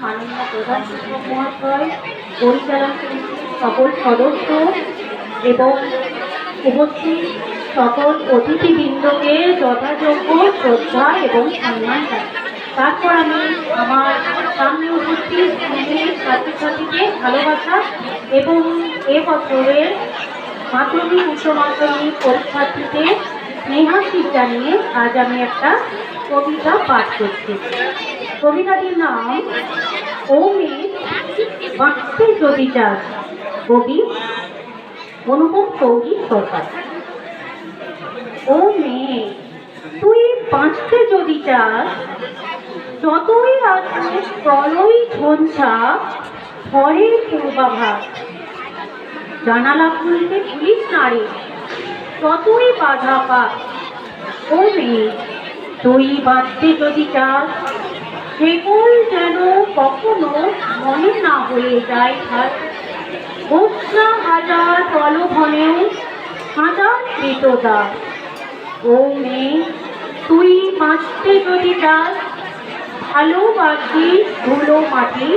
মাননীয় প্রধান শিক্ষক মহাশয়, পরিচালন সমিতির সকল সদস্য এবং উপস্থিত সকল অতিথিবৃন্দকে যথাযোগ্য শ্রদ্ধা এবং সম্মান জানাই। তারপর আমি আমার সামনে উপস্থিত স্কুলের ছাত্রছাত্রীকে ভালোবাসা এবং এবছরের মাধ্যমিক উচ্চ মাধ্যমিক পরীক্ষার্থীদের স্নেহাশীষ জানিয়ে আজ আমি একটা কবিতা পাঠ করছি। কবিতাটির নাম ও মেয়ে বাঁচতে যদি চাস, কবি অনুপম সৌগী সরকার। ও মেয়ে তুই বাঁচতে যদি চাস, যতই আছে প্রলয় ঝঞ্ঝা ঝড়ের পূর্বাভাস, জানালা খুলতে ভুলিস না রে যতই বাধা পা। ও মেয়ে তুই বাঁচতে যদি চাস, সেগুল যেন কখনো মনে না হয়ে যায় ধার। হোসনা হাজার প্রলোভনেও হাজার কৃতদা। ও মেয়ে তুই বাঁচতে যদি চাস, ভালোবাসি ধুলো মাটি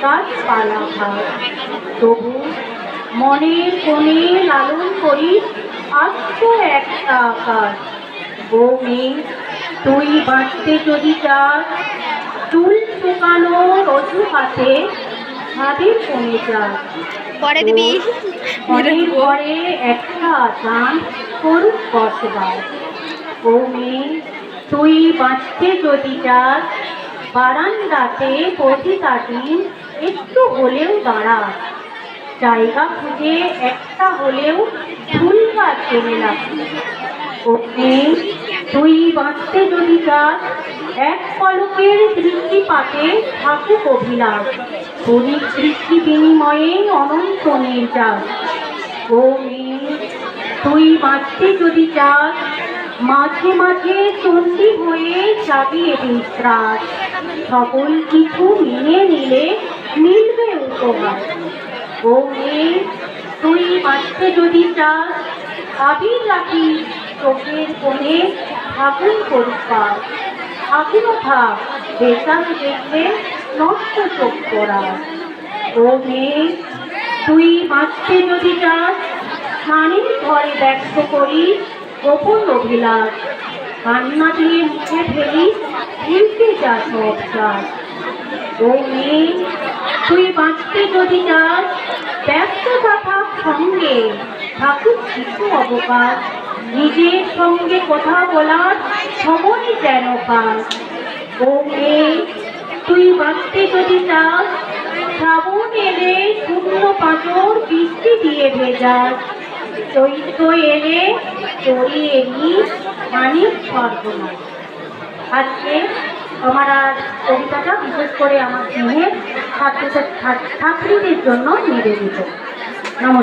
গাছপালা ঘাস। তবু মনের কোণে লালন করি আস্ত একটা আকাশ। ও মেয়ে তুই বাঁচতে যদি চাস, চুল শুকানো অজুহাতে ছাদের কমে যাস। মনের ঘরে একটা চাঁদ করুক বসবাস। ও মেয়ে তুই বাঁচতে যদি চাস, বারান্দাতে প্রতিদিন একটু হলেও দাঁড়াস। জায়গা খুঁজে একটা হলেও ফুল গাছ এনে রাখিস। ও মেয়ে তুই বাঁচতে যদি চাস, এক পলকের দৃষ্টিপাতে থাকুক অভিলাষ। ক্ষণিক দৃষ্টি বিনিময়ে অনন্ত নির্যাস। ও মেয়ে তুই বাঁচতে যদি চাস, মাঝে মাঝে চণ্ডী হয়ে যাবি বিশ্বাস। সকল কিছু মেনে নিলে মিলবে উপহার। ও মেয়ে তুই বাঁচতে যদি চাস, আবির রাখি চোখের কোণে আগুন পরিষ্কার। আগুনও থাক বেচার দেখলে নষ্ট চোখ পড়া। ও মেয়ে তুই বাঁচতে যদি চাস, স্নানের ঘরে ব্যক্ত করি গোপন অভিলাষ। কান্না দিয়ে মুখে ফেলি ভুলতে যা সব চাস। ও মেয়ে তুই বাঁচতে যদি চাস, ব্যস্ততা থাক সঙ্গে থাকুক কিছু অবকাশ। নিজের সঙ্গে কথা বলার সময় যেন পাস। ও মেয়ে তুই বাঁচতে যদি চাস, শ্রাবণ এলে শূন্য পাথর বৃষ্টি দিয়ে ভেজাস। চৈত্র এলে চড়িয়ে নি মানিক সর্বনাশ। আজকে আমার আর কবিতাটা বিশেষ করে আমার স্নেহের ছাত্রীদের জন্য নিবেদিত। নমস্কার।